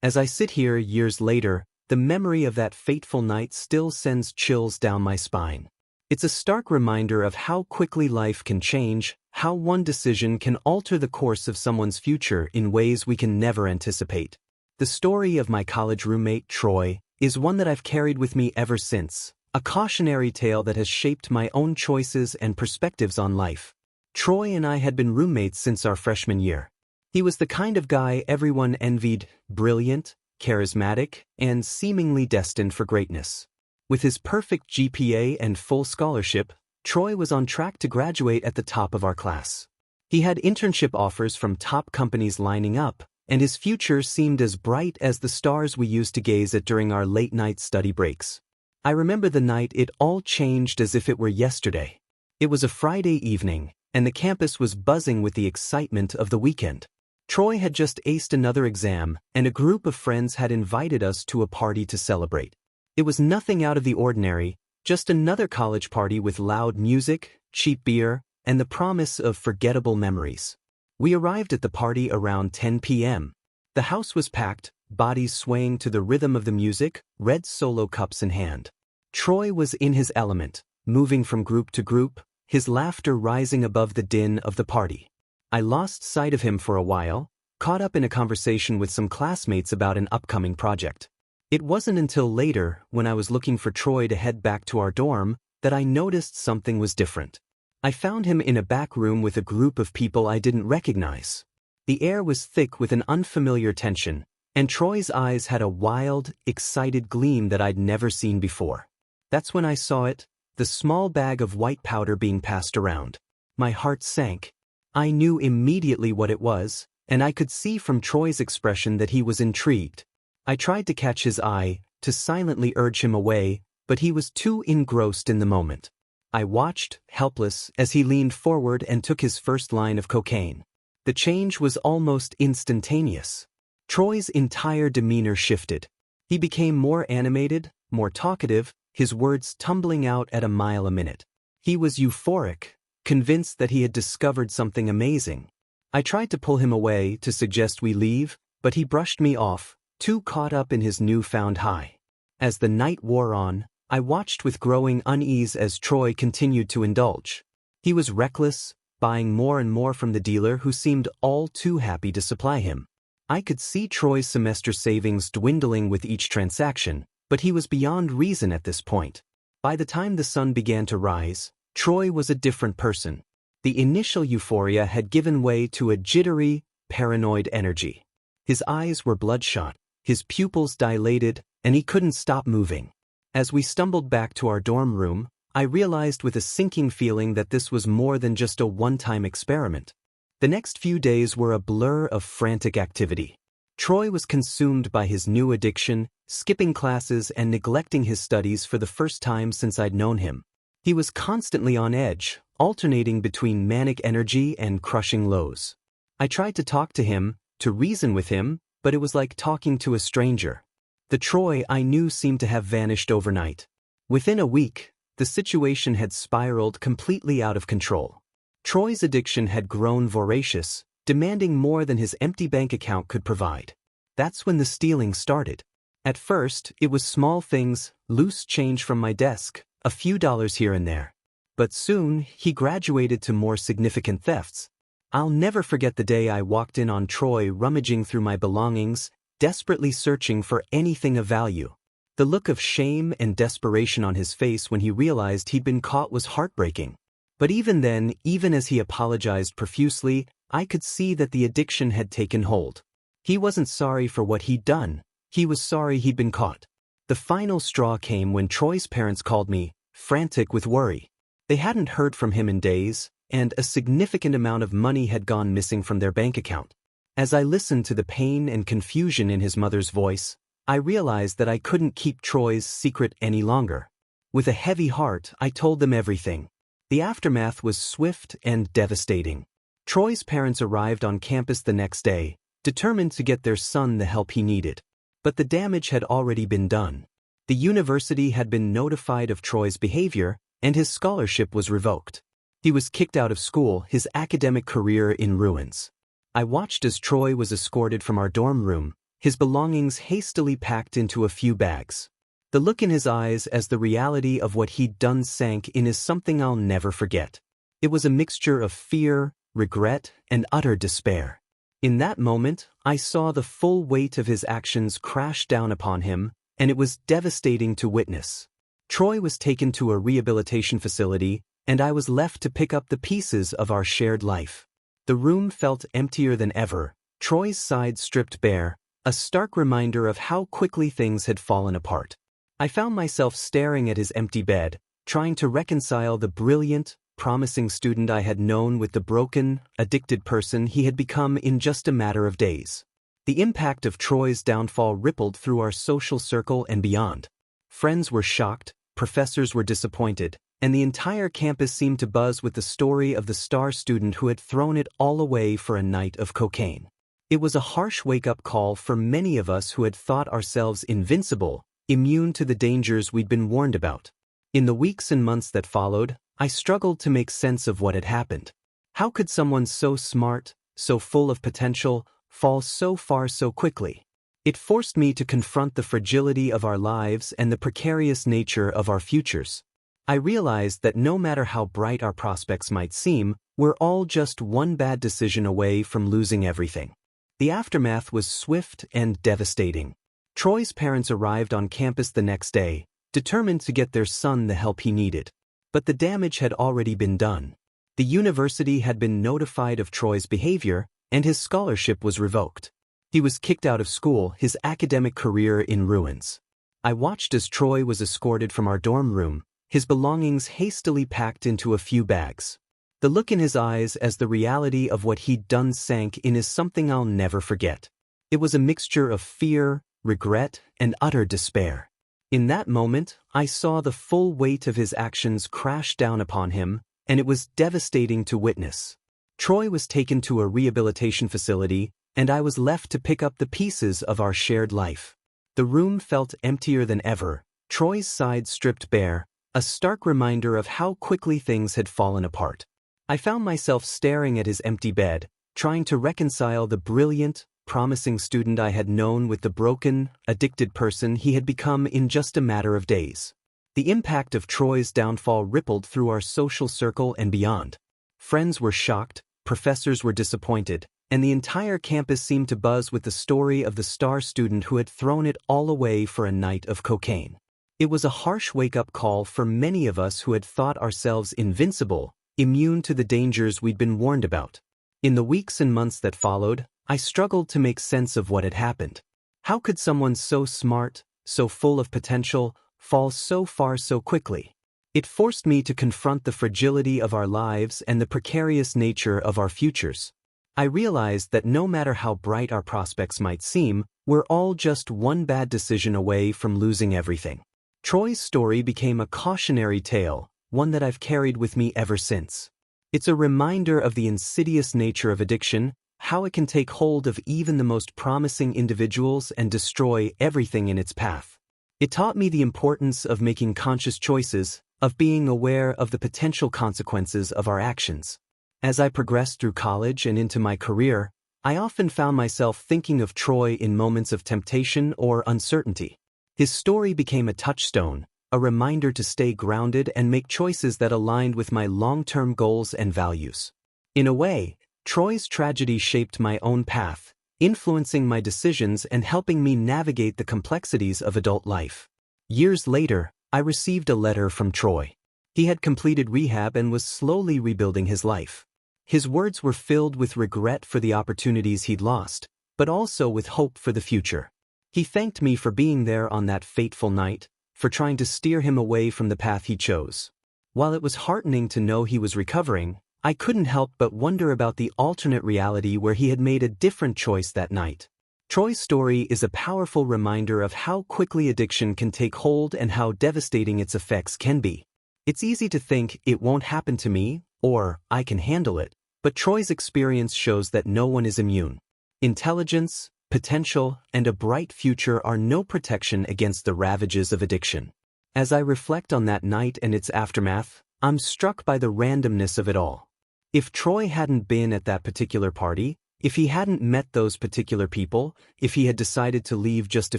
As I sit here years later, the memory of that fateful night still sends chills down my spine. It's a stark reminder of how quickly life can change, how one decision can alter the course of someone's future in ways we can never anticipate. The story of my college roommate, Troy, is one that I've carried with me ever since, a cautionary tale that has shaped my own choices and perspectives on life. Troy and I had been roommates since our freshman year. He was the kind of guy everyone envied, brilliant, charismatic, and seemingly destined for greatness. With his perfect GPA and full scholarship, Troy was on track to graduate at the top of our class. He had internship offers from top companies lining up, and his future seemed as bright as the stars we used to gaze at during our late-night study breaks. I remember the night it all changed as if it were yesterday. It was a Friday evening, and the campus was buzzing with the excitement of the weekend. Troy had just aced another exam, and a group of friends had invited us to a party to celebrate. It was nothing out of the ordinary, just another college party with loud music, cheap beer, and the promise of forgettable memories. We arrived at the party around 10 p.m. The house was packed, bodies swaying to the rhythm of the music, red Solo cups in hand. Troy was in his element, moving from group to group, his laughter rising above the din of the party. I lost sight of him for a while, caught up in a conversation with some classmates about an upcoming project. It wasn't until later, when I was looking for Troy to head back to our dorm, that I noticed something was different. I found him in a back room with a group of people I didn't recognize. The air was thick with an unfamiliar tension, and Troy's eyes had a wild, excited gleam that I'd never seen before. That's when I saw it, the small bag of white powder being passed around. My heart sank. I knew immediately what it was, and I could see from Troy's expression that he was intrigued. I tried to catch his eye, to silently urge him away, but he was too engrossed in the moment. I watched, helpless, as he leaned forward and took his first line of cocaine. The change was almost instantaneous. Troy's entire demeanor shifted. He became more animated, more talkative, his words tumbling out at a mile a minute. He was euphoric, convinced that he had discovered something amazing. I tried to pull him away, to suggest we leave, but he brushed me off, too caught up in his newfound high. As the night wore on, I watched with growing unease as Troy continued to indulge. He was reckless, buying more and more from the dealer who seemed all too happy to supply him. I could see Troy's semester savings dwindling with each transaction, but he was beyond reason at this point. By the time the sun began to rise, Troy was a different person. The initial euphoria had given way to a jittery, paranoid energy. His eyes were bloodshot, his pupils dilated, and he couldn't stop moving. As we stumbled back to our dorm room, I realized with a sinking feeling that this was more than just a one-time experiment. The next few days were a blur of frantic activity. Troy was consumed by his new addiction, skipping classes and neglecting his studies for the first time since I'd known him. He was constantly on edge, alternating between manic energy and crushing lows. I tried to talk to him, to reason with him, but it was like talking to a stranger. The Troy I knew seemed to have vanished overnight. Within a week, the situation had spiraled completely out of control. Troy's addiction had grown voracious, demanding more than his empty bank account could provide. That's when the stealing started. At first, it was small things, loose change from my desk, a few dollars here and there. But soon, he graduated to more significant thefts. I'll never forget the day I walked in on Troy rummaging through my belongings, desperately searching for anything of value. The look of shame and desperation on his face when he realized he'd been caught was heartbreaking. But even then, even as he apologized profusely, I could see that the addiction had taken hold. He wasn't sorry for what he'd done. He was sorry he'd been caught. The final straw came when Troy's parents called me, frantic with worry. They hadn't heard from him in days, and a significant amount of money had gone missing from their bank account. As I listened to the pain and confusion in his mother's voice, I realized that I couldn't keep Troy's secret any longer. With a heavy heart, I told them everything. The aftermath was swift and devastating. Troy's parents arrived on campus the next day, determined to get their son the help he needed. But the damage had already been done. The university had been notified of Troy's behavior, and his scholarship was revoked. He was kicked out of school, his academic career in ruins. I watched as Troy was escorted from our dorm room, his belongings hastily packed into a few bags. The look in his eyes as the reality of what he'd done sank in is something I'll never forget. It was a mixture of fear, regret, and utter despair. In that moment, I saw the full weight of his actions crash down upon him, and it was devastating to witness. Troy was taken to a rehabilitation facility, and I was left to pick up the pieces of our shared life. The room felt emptier than ever, Troy's side stripped bare, a stark reminder of how quickly things had fallen apart. I found myself staring at his empty bed, trying to reconcile the brilliant, promising student I had known with the broken, addicted person he had become in just a matter of days. The impact of Troy's downfall rippled through our social circle and beyond. Friends were shocked, professors were disappointed, and the entire campus seemed to buzz with the story of the star student who had thrown it all away for a night of cocaine. It was a harsh wake-up call for many of us who had thought ourselves invincible, immune to the dangers we'd been warned about. In the weeks and months that followed, I struggled to make sense of what had happened. How could someone so smart, so full of potential, fall so far so quickly? It forced me to confront the fragility of our lives and the precarious nature of our futures. I realized that no matter how bright our prospects might seem, we're all just one bad decision away from losing everything. The aftermath was swift and devastating. Troy's parents arrived on campus the next day, determined to get their son the help he needed. But the damage had already been done. The university had been notified of Troy's behavior, and his scholarship was revoked. He was kicked out of school, his academic career in ruins. I watched as Troy was escorted from our dorm room, his belongings hastily packed into a few bags. The look in his eyes as the reality of what he'd done sank in is something I'll never forget. It was a mixture of fear, regret, and utter despair. In that moment, I saw the full weight of his actions crash down upon him, and it was devastating to witness. Troy was taken to a rehabilitation facility, and I was left to pick up the pieces of our shared life. The room felt emptier than ever, Troy's side stripped bare, a stark reminder of how quickly things had fallen apart. I found myself staring at his empty bed, trying to reconcile the brilliant, promising student I had known with the broken, addicted person he had become in just a matter of days. The impact of Troy's downfall rippled through our social circle and beyond. Friends were shocked, professors were disappointed, and the entire campus seemed to buzz with the story of the star student who had thrown it all away for a night of cocaine. It was a harsh wake-up call for many of us who had thought ourselves invincible, immune to the dangers we'd been warned about. In the weeks and months that followed, I struggled to make sense of what had happened. How could someone so smart, so full of potential, fall so far so quickly? It forced me to confront the fragility of our lives and the precarious nature of our futures. I realized that no matter how bright our prospects might seem, we're all just one bad decision away from losing everything. Troy's story became a cautionary tale, one that I've carried with me ever since. It's a reminder of the insidious nature of addiction, how it can take hold of even the most promising individuals and destroy everything in its path. It taught me the importance of making conscious choices, of being aware of the potential consequences of our actions. As I progressed through college and into my career, I often found myself thinking of Troy in moments of temptation or uncertainty. His story became a touchstone, a reminder to stay grounded and make choices that aligned with my long-term goals and values. In a way, Troy's tragedy shaped my own path, influencing my decisions and helping me navigate the complexities of adult life. Years later, I received a letter from Troy. He had completed rehab and was slowly rebuilding his life. His words were filled with regret for the opportunities he'd lost, but also with hope for the future. He thanked me for being there on that fateful night, for trying to steer him away from the path he chose. While it was heartening to know he was recovering, I couldn't help but wonder about the alternate reality where he had made a different choice that night. Troy's story is a powerful reminder of how quickly addiction can take hold and how devastating its effects can be. It's easy to think it won't happen to me, or I can handle it, but Troy's experience shows that no one is immune. Intelligence, potential, and a bright future are no protection against the ravages of addiction. As I reflect on that night and its aftermath, I'm struck by the randomness of it all. If Troy hadn't been at that particular party, If he hadn't met those particular people, if he had decided to leave just a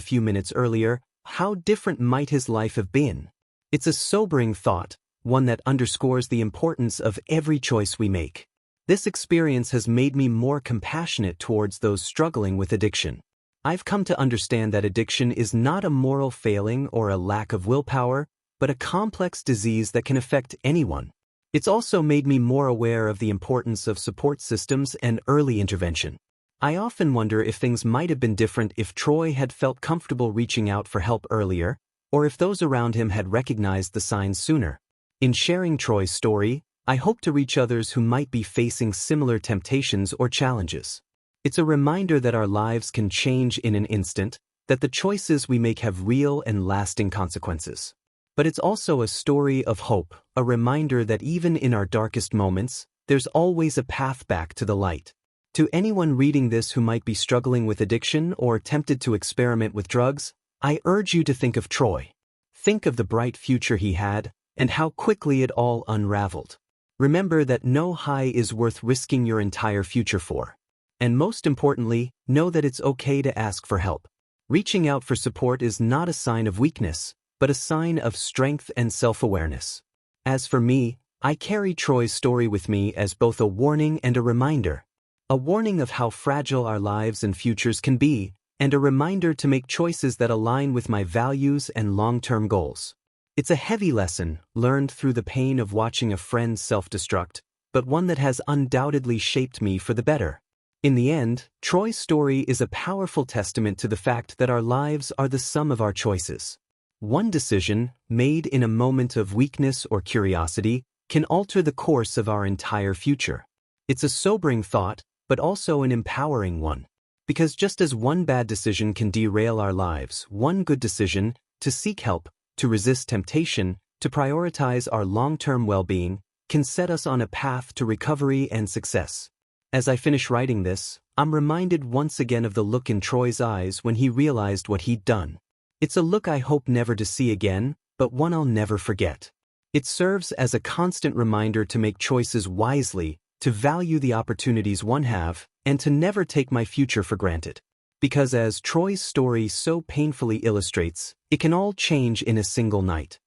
few minutes earlier, how different might his life have been? It's a sobering thought, one that underscores the importance of every choice we make. This experience has made me more compassionate towards those struggling with addiction. I've come to understand that addiction is not a moral failing or a lack of willpower, but a complex disease that can affect anyone. It's also made me more aware of the importance of support systems and early intervention. I often wonder if things might have been different if Troy had felt comfortable reaching out for help earlier, or if those around him had recognized the signs sooner. In sharing Troy's story, I hope to reach others who might be facing similar temptations or challenges. It's a reminder that our lives can change in an instant, that the choices we make have real and lasting consequences. But it's also a story of hope, a reminder that even in our darkest moments, there's always a path back to the light. To anyone reading this who might be struggling with addiction or tempted to experiment with drugs, I urge you to think of Troy. Think of the bright future he had, and how quickly it all unraveled. Remember that no high is worth risking your entire future for. And most importantly, know that it's okay to ask for help. Reaching out for support is not a sign of weakness, but a sign of strength and self-awareness. As for me, I carry Troy's story with me as both a warning and a reminder. A warning of how fragile our lives and futures can be, and a reminder to make choices that align with my values and long-term goals. It's a heavy lesson, learned through the pain of watching a friend self-destruct, but one that has undoubtedly shaped me for the better. In the end, Troy's story is a powerful testament to the fact that our lives are the sum of our choices. One decision, made in a moment of weakness or curiosity, can alter the course of our entire future. It's a sobering thought, but also an empowering one. Because just as one bad decision can derail our lives, one good decision, to seek help, to resist temptation, to prioritize our long-term well-being, can set us on a path to recovery and success. As I finish writing this, I'm reminded once again of the look in Troy's eyes when he realized what he'd done. It's a look I hope never to see again, but one I'll never forget. It serves as a constant reminder to make choices wisely, to value the opportunities one have, and to never take my future for granted. Because as Troy's story so painfully illustrates, it can all change in a single night.